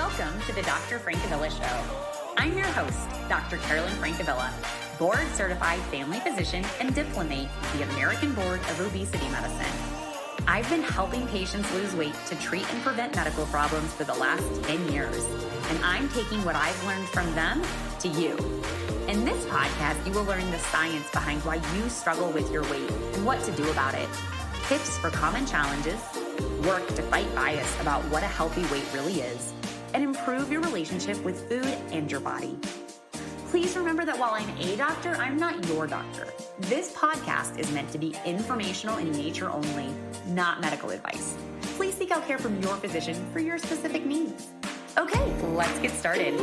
Welcome to the Dr. Francavilla Show. I'm your host, Dr. Carolyn Francavilla, board-certified family physician and diplomate with the American Board of Obesity Medicine. I've been helping patients lose weight to treat and prevent medical problems for the last 10 years, and I'm taking what I've learned from them to you. In this podcast, you will learn the science behind why you struggle with your weight and what to do about it, tips for common challenges, work to fight bias about what a healthy weight really is, and improve your relationship with food and your body. Please remember that while I'm a doctor, I'm not your doctor. This podcast is meant to be informational in nature only, not medical advice. Please seek out care from your physician for your specific needs. Okay, let's get started.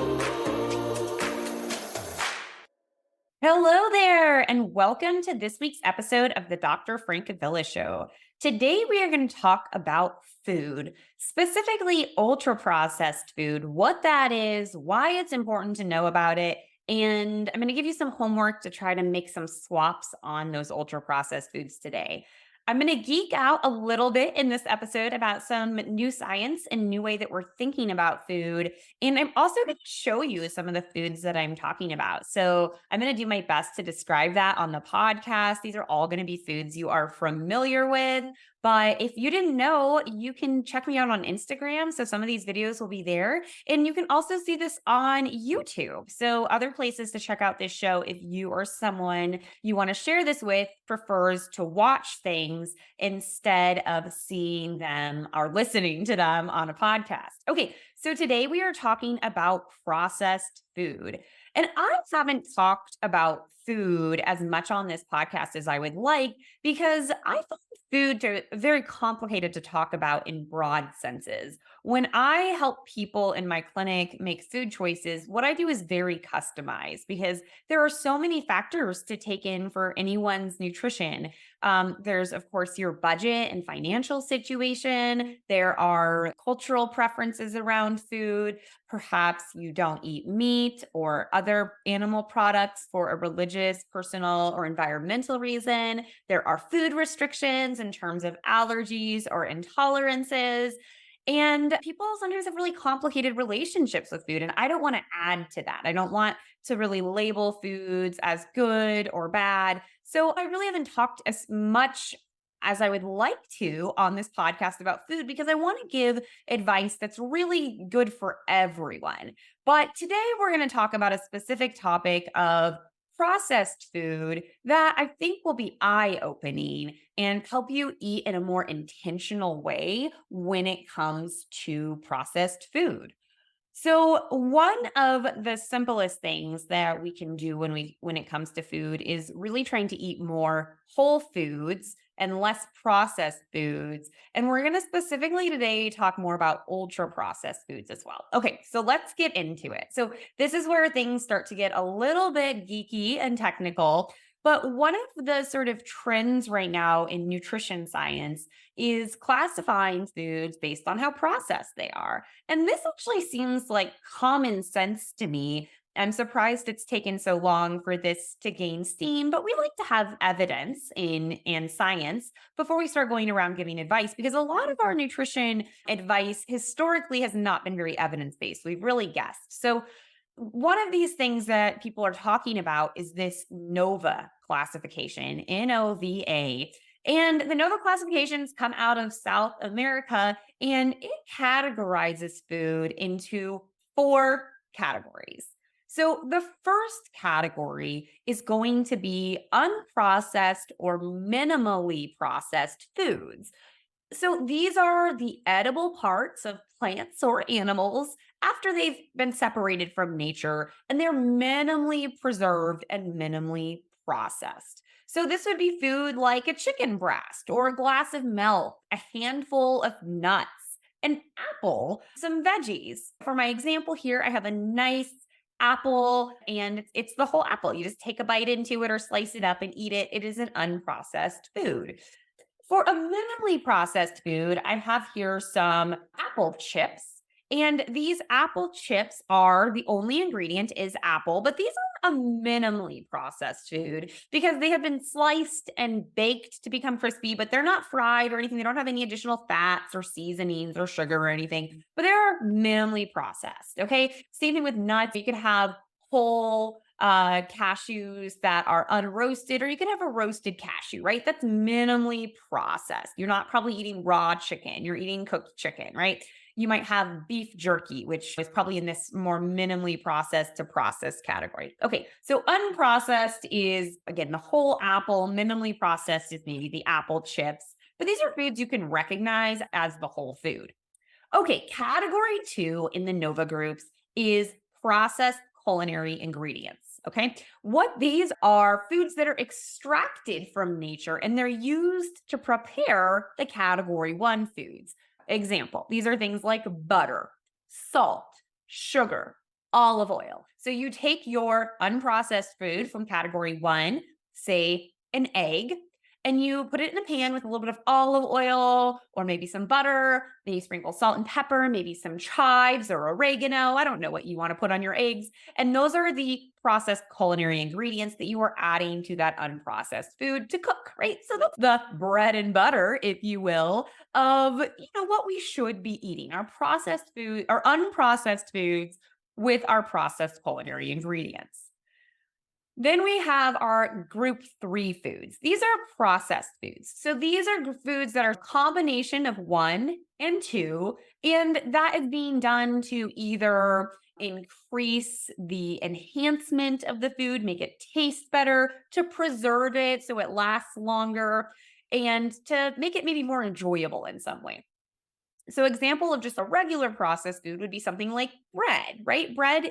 Hello there, and welcome to this week's episode of the Dr. Francavilla Show. Today, we are going to talk about food, specifically ultra-processed food, what that is, why it's important to know about it, and I'm going to give you some homework to try to make some swaps on those ultra-processed foods today. I'm going to geek out a little bit in this episode about some new science and new way that we're thinking about food. And I'm also going to show you some of the foods that I'm talking about. So I'm going to do my best to describe that on the podcast. These are all going to be foods you are familiar with. But if you didn't know, you can check me out on Instagram. So some of these videos will be there. And you can also see this on YouTube. So other places to check out this show if you or someone you want to share this with prefers to watch things instead of seeing them or listening to them on a podcast. Okay, so today we are talking about processed food. And I haven't talked about food as much on this podcast as I would like because I find food very complicated to talk about in broad senses. When I help people in my clinic make food choices, what I do is very customized because there are so many factors to take in for anyone's nutrition. There's, of course, your budget and financial situation. There are cultural preferences around food. Perhaps you don't eat meat or other animal products for a religious, personal, or environmental reason. There are food restrictions in terms of allergies or intolerances. And people sometimes have really complicated relationships with food. And I don't want to add to that. I don't want to really label foods as good or bad. So I really haven't talked as much as I would like to on this podcast about food because I want to give advice that's really good for everyone. But today we're going to talk about a specific topic of processed food that I think will be eye-opening and help you eat in a more intentional way when it comes to processed food. So one of the simplest things that we can do when it comes to food is really trying to eat more whole foods and less processed foods. And we're going to specifically today talk more about ultra processed foods as well. Okay, so let's get into it. So this is where things start to get a little bit geeky and technical. But one of the sort of trends right now in nutrition science is classifying foods based on how processed they are. And this actually seems like common sense to me. I'm surprised it's taken so long for this to gain steam, but we like to have evidence in science before we start going around giving advice because a lot of our nutrition advice historically has not been very evidence-based. We've really guessed. So one of these things that people are talking about is this NOVA classification, N-O-V-A. And the NOVA classifications come out of South America, and it categorizes food into 4 categories. So the first category is going to be unprocessed or minimally processed foods. So these are the edible parts of plants or animals after they've been separated from nature, and they're minimally preserved and minimally processed. So this would be food like a chicken breast or a glass of milk, a handful of nuts, an apple, some veggies. For my example here, I have a nice apple and it's the whole apple. You just take a bite into it or slice it up and eat it. It is an unprocessed food. For a minimally processed food, I have here some apple chips. And these apple chips are the only ingredient is apple, but these are a minimally processed food because they have been sliced and baked to become crispy, but they're not fried or anything. They don't have any additional fats or seasonings or sugar or anything, but they're minimally processed. Okay. Same thing with nuts. You could have whole cashews that are unroasted, or you can have a roasted cashew, right? That's minimally processed. You're not probably eating raw chicken, you're eating cooked chicken, right? You might have beef jerky, which is probably in this more minimally processed to processed category. Okay, so unprocessed is, again, the whole apple. Minimally processed is maybe the apple chips. But these are foods you can recognize as the whole food. Okay, category two in the NOVA groups is processed culinary ingredients. Okay, what these are foods that are extracted from nature and they're used to prepare the category one foods. Example, these are things like butter, salt, sugar, olive oil. So you take your unprocessed food from category one, say an egg, and you put it in a pan with a little bit of olive oil or maybe some butter, maybe sprinkle salt and pepper, maybe some chives or oregano. I don't know what you want to put on your eggs. And those are the processed culinary ingredients that you are adding to that unprocessed food to cook, right? So that's the bread and butter, if you will, of what we should be eating. Our processed food, our unprocessed foods with our processed culinary ingredients. Then we have our group three foods. These are processed foods. So these are foods that are a combination of one and two, and that is being done to either increase the enhancement of the food, make it taste better, to preserve it so it lasts longer, and to make it maybe more enjoyable in some way. So example of just a regular processed food would be something like bread, right? Bread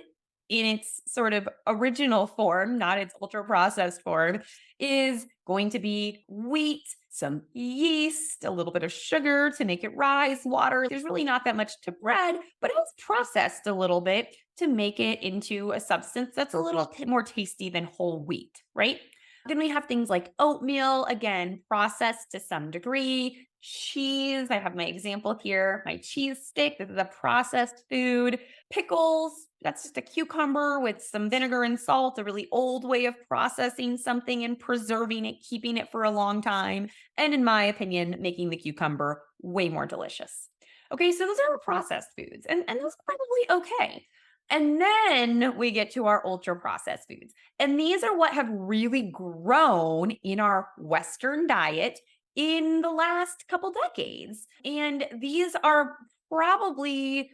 in its sort of original form, not its ultra processed form, is going to be wheat, some yeast, a little bit of sugar to make it rise, water. There's really not that much to bread, but it's processed a little bit to make it into a substance that's a little more tasty than whole wheat, right? Then we have things like oatmeal, again, processed to some degree. Cheese, I have my example here, my cheese stick. This is a processed food. Pickles, that's just a cucumber with some vinegar and salt, a really old way of processing something and preserving it, keeping it for a long time. And in my opinion, making the cucumber way more delicious. Okay, so those are processed foods, and those are probably okay. And then we get to our ultra processed foods. And these are what have really grown in our Western diet in the last couple decades. And these are probably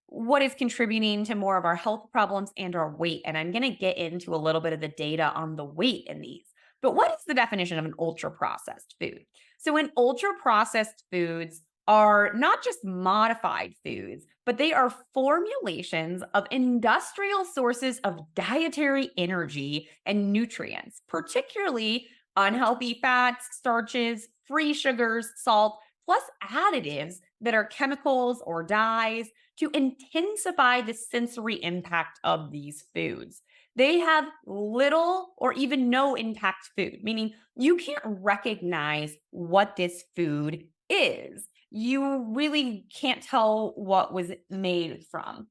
what is contributing to more of our health problems and our weight. And I'm going to get into a little bit of the data on the weight in these. But what is the definition of an ultra processed food? So, an ultra processed foods are not just modified foods, but they are formulations of industrial sources of dietary energy and nutrients, particularly unhealthy fats, starches, free sugars, salt, plus additives that are chemicals or dyes to intensify the sensory impact of these foods. They have little or even no impact food, meaning you can't recognize what this food is. You really can't tell what was made from.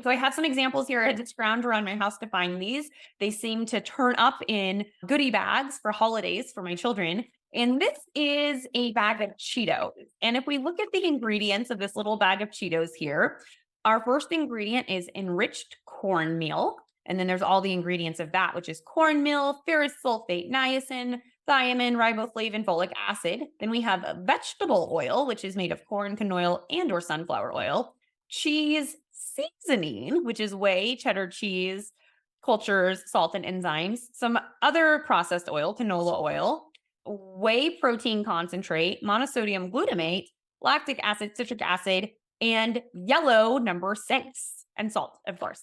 So I have some examples here. I just scrounged around my house to find these. They seem to turn up in goodie bags for holidays for my children. And this is a bag of Cheetos. And if we look at the ingredients of this little bag of Cheetos here, our first ingredient is enriched cornmeal. And then there's all the ingredients of that, which is cornmeal, ferrous sulfate, niacin, thiamine, riboflavin, folic acid. Then we have vegetable oil, which is made of corn, canola, and or sunflower oil. Cheese seasoning, which is whey, cheddar cheese, cultures, salt, and enzymes. Some other processed oil, canola oil, whey protein concentrate, monosodium glutamate, lactic acid, citric acid, and yellow number 6, and salt, of course.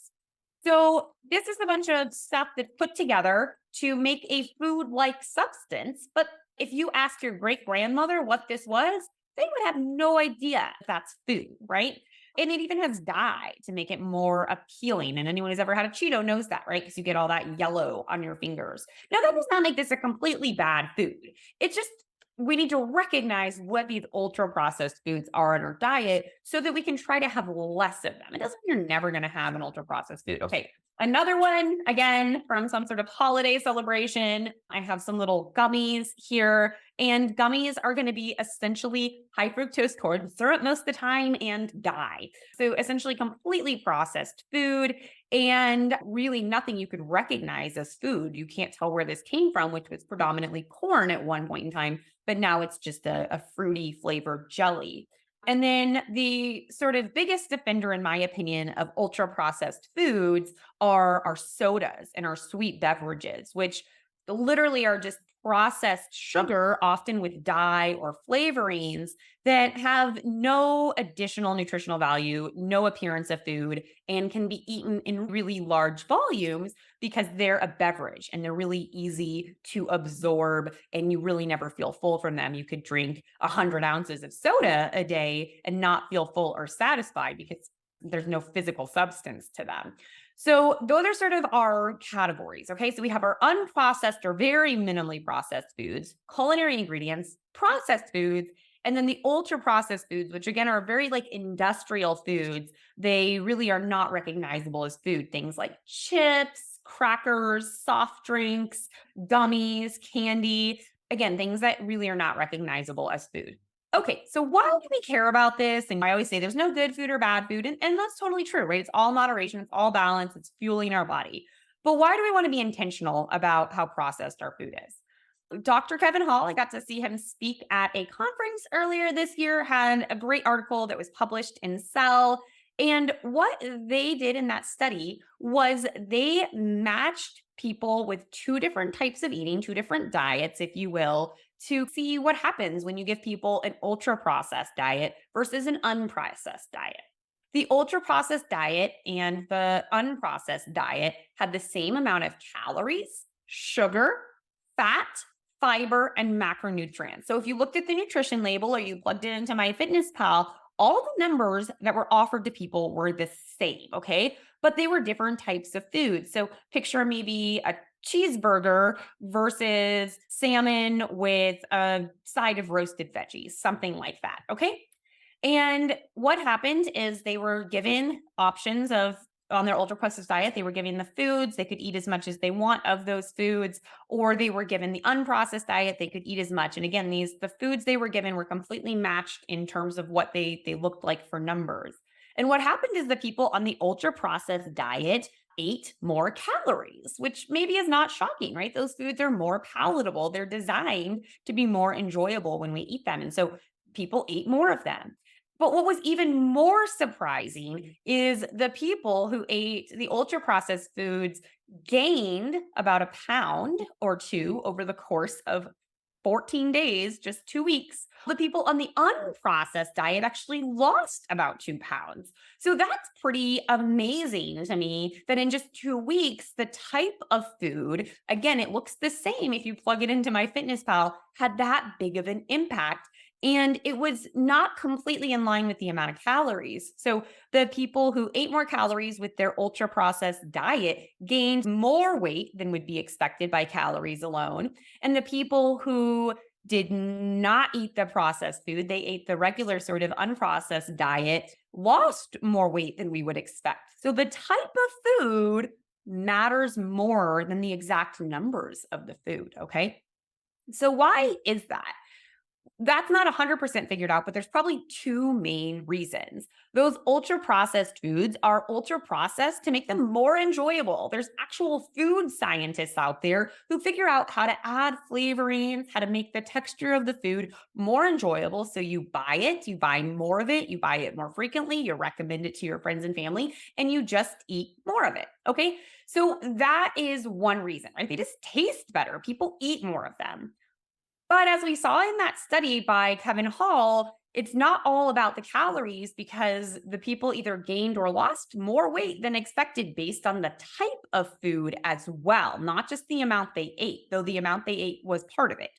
So this is a bunch of stuff that's put together to make a food-like substance. But if you ask your great-grandmother what this was, they would have no idea that's food, right? And it even has dye to make it more appealing. And anyone who's ever had a Cheeto knows that, right? Because you get all that yellow on your fingers. Now, that does not make this a completely bad food. It's just we need to recognize what these ultra processed foods are in our diet so that we can try to have less of them. It doesn't mean you're never going to have an ultra processed food. Okay. Another one, again, from some sort of holiday celebration. I have some little gummies here, and gummies are going to be essentially high fructose corn syrup most of the time and dye. So, essentially, completely processed food and really nothing you could recognize as food. You can't tell where this came from, which was predominantly corn at one point in time, but now it's just a fruity flavored jelly. And then the sort of biggest offender, in my opinion, of ultra processed foods are our sodas and our sweet beverages, which literally are just processed sugar, often with dye or flavorings that have no additional nutritional value, no appearance of food, and can be eaten in really large volumes because they're a beverage and they're really easy to absorb and you really never feel full from them. You could drink 100 ounces of soda a day and not feel full or satisfied because there's no physical substance to them. So those are sort of our categories. Okay. So we have our unprocessed or very minimally processed foods, culinary ingredients, processed foods, and then the ultra processed foods, which again are very like industrial foods. They really are not recognizable as food. Things like chips, crackers, soft drinks, gummies, candy. Again, things that really are not recognizable as food. Okay, so why do we care about this? And I always say there's no good food or bad food. And that's totally true, right? It's all moderation, it's all balance, it's fueling our body. But why do we want to be intentional about how processed our food is? Dr. Kevin Hall, I got to see him speak at a conference earlier this year, had a great article that was published in Cell. And what they did in that study was they matched people with two different types of eating, two different diets, if you will, to see what happens when you give people an ultra processed diet versus an unprocessed diet. The ultra processed diet and the unprocessed diet had the same amount of calories, sugar, fat, fiber, and macronutrients. So if you looked at the nutrition label or you plugged it into MyFitnessPal, all the numbers that were offered to people were the same, okay? But they were different types of foods. So picture maybe a cheeseburger versus salmon with a side of roasted veggies, something like that, okay? And what happened is they were given options of on their ultra processed diet, they were given the foods, they could eat as much as they want of those foods, or they were given the unprocessed diet, they could eat as much. And again, the foods they were given were completely matched in terms of what they looked like for numbers. And what happened is the people on the ultra processed diet ate more calories, which maybe is not shocking, right? Those foods are more palatable. They're designed to be more enjoyable when we eat them. And so people ate more of them. But what was even more surprising is the people who ate the ultra processed foods gained about a pound or two over the course of 14 days, just 2 weeks. The people on the unprocessed diet actually lost about 2 pounds. So that's pretty amazing to me that in just 2 weeks, the type of food, again, it looks the same if you plug it into MyFitnessPal, had that big of an impact. And it was not completely in line with the amount of calories. So the people who ate more calories with their ultra processed diet gained more weight than would be expected by calories alone. And the people who did not eat the processed food, they ate the regular sort of unprocessed diet, lost more weight than we would expect. So the type of food matters more than the exact numbers of the food. Okay. So why is that? That's not 100% figured out, but there's probably two main reasons. Those ultra processed foods are ultra processed to make them more enjoyable. There's actual food scientists out there who figure out how to add flavorings, how to make the texture of the food more enjoyable. So you buy it, you buy more of it, you buy it more frequently, you recommend it to your friends and family, and you just eat more of it. Okay. So that is one reason, right? They just taste better. People eat more of them. But as we saw in that study by Kevin Hall, it's not all about the calories because the people either gained or lost more weight than expected based on the type of food as well, not just the amount they ate, though the amount they ate was part of it.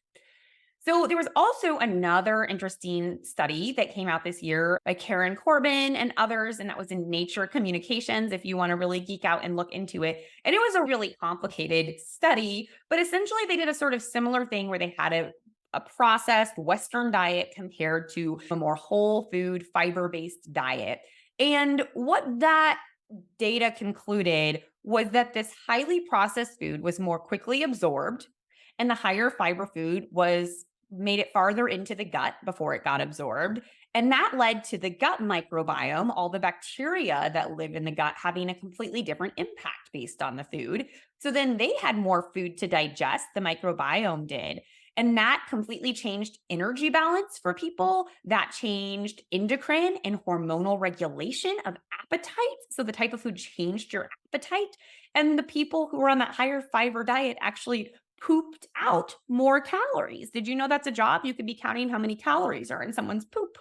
So there was also another interesting study that came out this year by Karen Corbin and others, and that was in Nature Communications, if you want to really geek out and look into it. And it was a really complicated study, but essentially they did a sort of similar thing where they had a processed Western diet compared to a more whole food, fiber based diet. And what that data concluded was that this highly processed food was more quickly absorbed, and the higher fiber food was made it farther into the gut before it got absorbed. And that led to the gut microbiome, all the bacteria that live in the gut, having a completely different impact based on the food. So then they had more food to digest, the microbiome did. And that completely changed energy balance for people. That changed endocrine and hormonal regulation of appetite. So the type of food changed your appetite. And the people who were on that higher fiber diet actually pooped out more calories. Did you know that's a job? You could be counting how many calories are in someone's poop.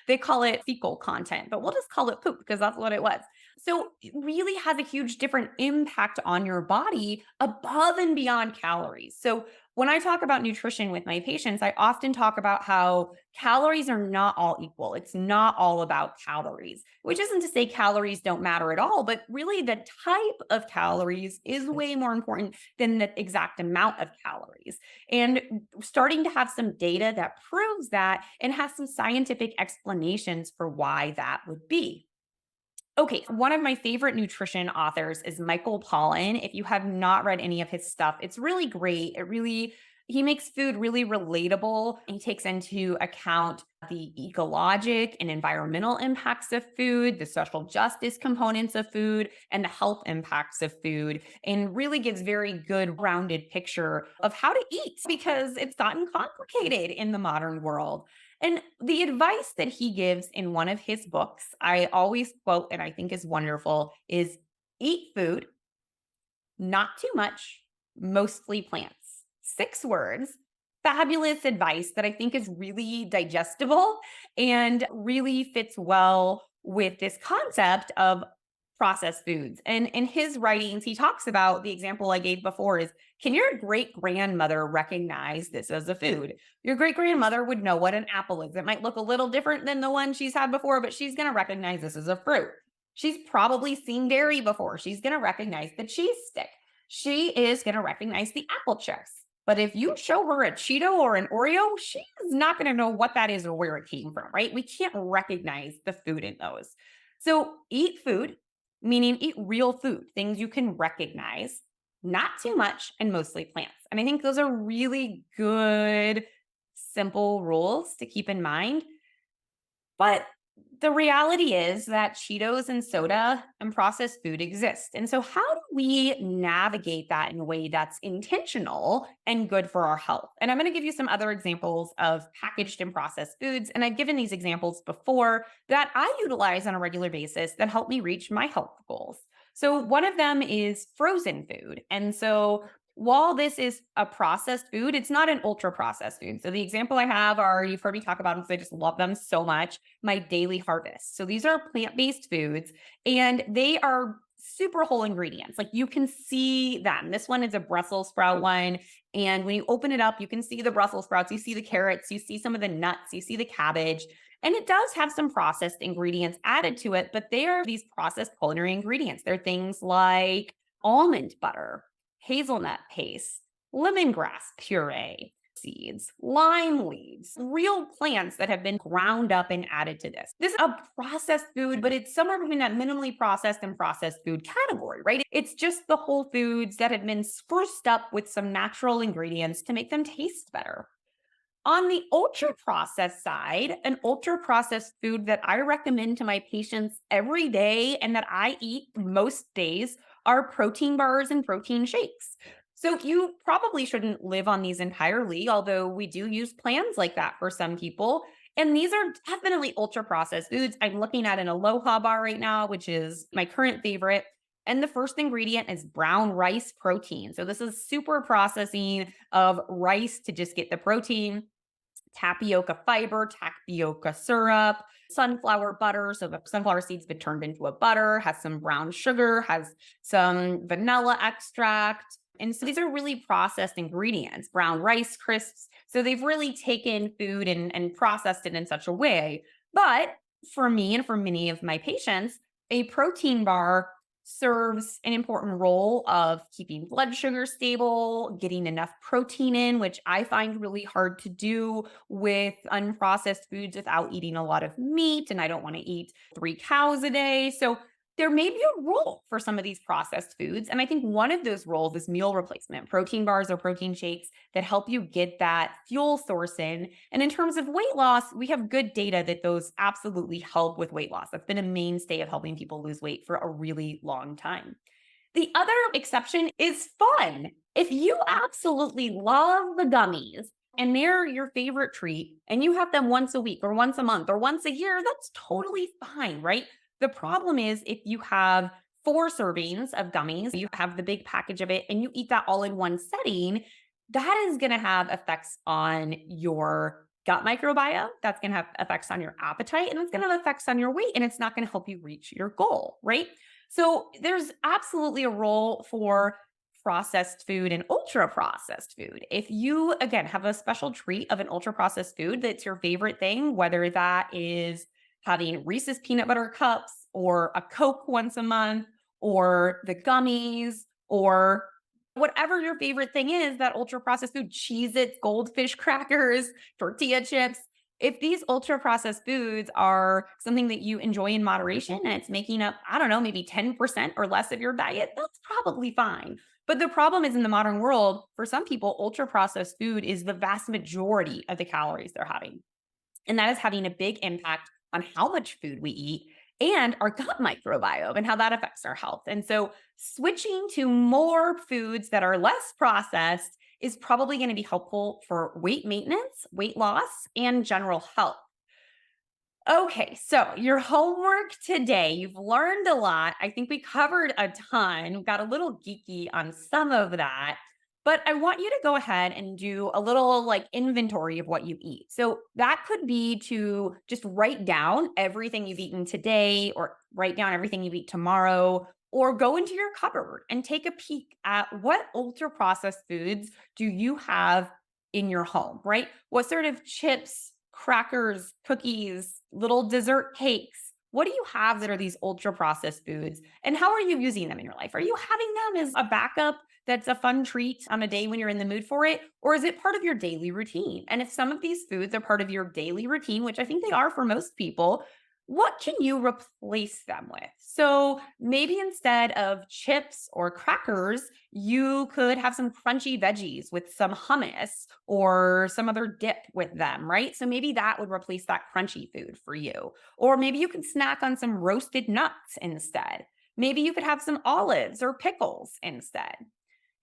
They call it fecal content, but we'll just call it poop because that's what it was. So it really has a huge different impact on your body above and beyond calories. So when I talk about nutrition with my patients, I often talk about how calories are not all equal. It's not all about calories, which isn't to say calories don't matter at all, but really the type of calories is way more important than the exact amount of calories. And starting to have some data that proves that and has some scientific explanations for why that would be. Okay, one of my favorite nutrition authors is Michael Pollan. If you have not read any of his stuff, it's really great. He makes food really relatable. He takes into account the ecologic and environmental impacts of food, the social justice components of food, and the health impacts of food, and really gives very good rounded picture of how to eat because it's gotten complicated in the modern world. And the advice that he gives in one of his books, I always quote and I think is wonderful, is eat food, not too much, mostly plants. 6 words, fabulous advice that I think is really digestible and really fits well with this concept of processed foods. And in his writings, he talks about the example I gave before is, can your great grandmother recognize this as a food? Your great grandmother would know what an apple is. It might look a little different than the one she's had before, but she's going to recognize this as a fruit. She's probably seen dairy before. She's going to recognize the cheese stick. She is going to recognize the apple chips. But if you show her a Cheeto or an Oreo, she's not going to know what that is or where it came from, right? We can't recognize the food in those. So eat food, meaning eat real food, things you can recognize, not too much, and mostly plants. And I think those are really good, simple rules to keep in mind. But the reality is that Cheetos and soda and processed food exist. And so, how do we navigate that in a way that's intentional and good for our health? And I'm going to give you some other examples of packaged and processed foods. And I've given these examples before that I utilize on a regular basis that help me reach my health goals. So, one of them is frozen food. And so, while this is a processed food, it's not an ultra processed food. So the example I have are, you've heard me talk about them because I just love them so much, my daily harvest. So these are plant-based foods and they are super whole ingredients. Like you can see them. This one is a Brussels sprout one. And when you open it up, you can see the Brussels sprouts, you see the carrots, you see some of the nuts, you see the cabbage. And it does have some processed ingredients added to it, but they are these processed culinary ingredients. They're things like almond butter, hazelnut paste, lemongrass puree, seeds, lime leaves, real plants that have been ground up and added to this. This is a processed food, but it's somewhere between that minimally processed and processed food category, right? It's just the whole foods that have been spruced up with some natural ingredients to make them taste better. On the ultra processed side, an ultra processed food that I recommend to my patients every day and that I eat most days are protein bars and protein shakes. So you probably shouldn't live on these entirely, although we do use plans like that for some people. And these are definitely ultra processed foods. I'm looking at an Aloha bar right now, which is my current favorite. And the first ingredient is brown rice protein. So this is super processing of rice to just get the protein, tapioca fiber, tapioca syrup, sunflower butter. So the sunflower seeds been turned into a butter, has some brown sugar, has some vanilla extract. And so these are really processed ingredients, brown rice crisps. So they've really taken food and processed it in such a way. But for me and for many of my patients, a protein bar serves an important role of keeping blood sugar stable, getting enough protein in, which I find really hard to do with unprocessed foods without eating a lot of meat. And I don't want to eat 3 cows a day. So there may be a role for some of these processed foods. And I think one of those roles is meal replacement, protein bars or protein shakes that help you get that fuel source in. And in terms of weight loss, we have good data that those absolutely help with weight loss. That's been a mainstay of helping people lose weight for a really long time. The other exception is fun. If you absolutely love the gummies and they're your favorite treat and you have them once a week or once a month or once a year, that's totally fine, right? The problem is if you have 4 servings of gummies, you have the big package of it, and you eat that all in one setting, that is going to have effects on your gut microbiome. That's going to have effects on your appetite, and it's going to have effects on your weight, and it's not going to help you reach your goal, right? So there's absolutely a role for processed food and ultra processed food. If you, again, have a special treat of an ultra processed food that's your favorite thing, whether that is having Reese's peanut butter cups or a Coke once a month or the gummies or whatever your favorite thing is, that ultra processed food, Cheez-Its, goldfish crackers, tortilla chips. If these ultra processed foods are something that you enjoy in moderation and it's making up, I don't know, maybe 10% or less of your diet, that's probably fine. But the problem is in the modern world, for some people, ultra processed food is the vast majority of the calories they're having. And that is having a big impact on how much food we eat and our gut microbiome and how that affects our health. And so, switching to more foods that are less processed is probably going to be helpful for weight maintenance, weight loss, and general health. Okay, so your homework today, you've learned a lot. I think we covered a ton. We got a little geeky on some of that, but I want you to go ahead and do a little like inventory of what you eat. So that could be to just write down everything you've eaten today or write down everything you eat tomorrow. Or go into your cupboard and take a peek at what ultra processed foods do you have in your home, right? What sort of chips, crackers, cookies, little dessert cakes? What do you have that are these ultra processed foods? And how are you using them in your life? Are you having them as a backup that's a fun treat on a day when you're in the mood for it? Or is it part of your daily routine? And if some of these foods are part of your daily routine, which I think they are for most people, what can you replace them with? So maybe instead of chips or crackers, you could have some crunchy veggies with some hummus or some other dip with them, right? So maybe that would replace that crunchy food for you. Or maybe you could snack on some roasted nuts instead. Maybe you could have some olives or pickles instead.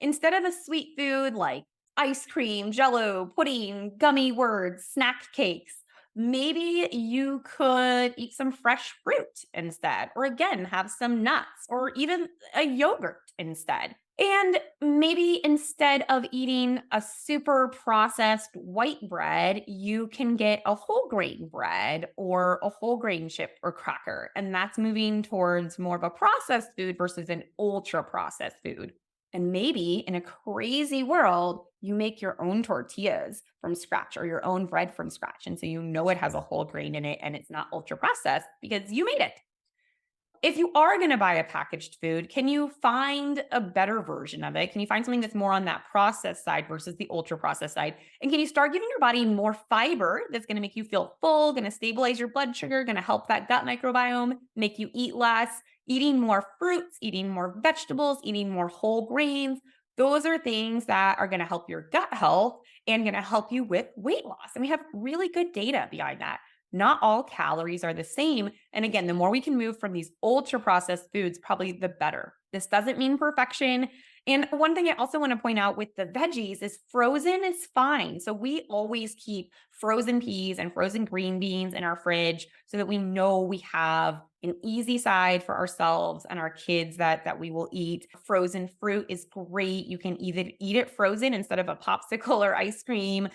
Instead of a sweet food like ice cream, jello, pudding, gummy words, snack cakes, maybe you could eat some fresh fruit instead, or again, have some nuts or even a yogurt instead. And maybe instead of eating a super processed white bread, you can get a whole grain bread or a whole grain chip or cracker. And that's moving towards more of a processed food versus an ultra processed food. And maybe in a crazy world, you make your own tortillas from scratch or your own bread from scratch. And so you know it has a whole grain in it and it's not ultra processed because you made it. If you are going to buy a packaged food, can you find a better version of it? Can you find something that's more on that processed side versus the ultra processed side? And can you start giving your body more fiber that's going to make you feel full, going to stabilize your blood sugar, going to help that gut microbiome, make you eat less, eating more fruits, eating more vegetables, eating more whole grains? Those are things that are going to help your gut health and going to help you with weight loss. And we have really good data behind that. Not all calories are the same. And again, the more we can move from these ultra processed foods, probably the better. This doesn't mean perfection. And one thing I also want to point out with the veggies is frozen is fine. So we always keep frozen peas and frozen green beans in our fridge so that we know we have an easy side for ourselves and our kids that we will eat. Frozen fruit is great. You can either eat it frozen instead of a popsicle or ice cream.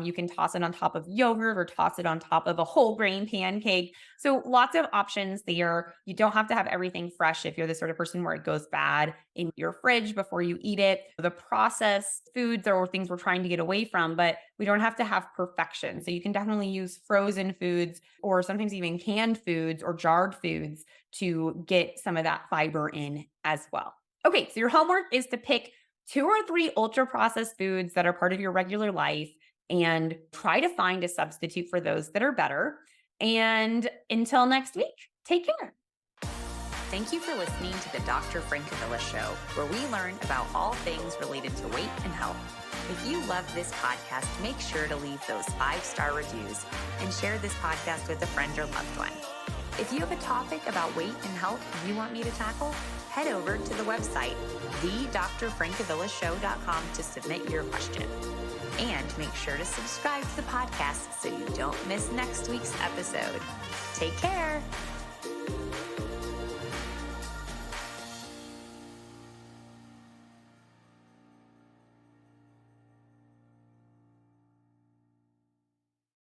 You can toss it on top of yogurt or toss it on top of a whole grain pancake. So lots of options there. You don't have to have everything fresh if you're the sort of person where it goes goes bad in your fridge before you eat it. The processed foods are things we're trying to get away from, but we don't have to have perfection. So you can definitely use frozen foods or sometimes even canned foods or jarred foods to get some of that fiber in as well. Okay, so your homework is to pick 2 or 3 ultra processed foods that are part of your regular life and try to find a substitute for those that are better. And until next week, take care. Thank you for listening to the Dr. Francavilla Show, where we learn about all things related to weight and health. If you love this podcast, make sure to leave those 5-star reviews and share this podcast with a friend or loved one. If you have a topic about weight and health you want me to tackle, head over to the website, thedrfrancavillashow.com, to submit your question. And make sure to subscribe to the podcast so you don't miss next week's episode. Take care.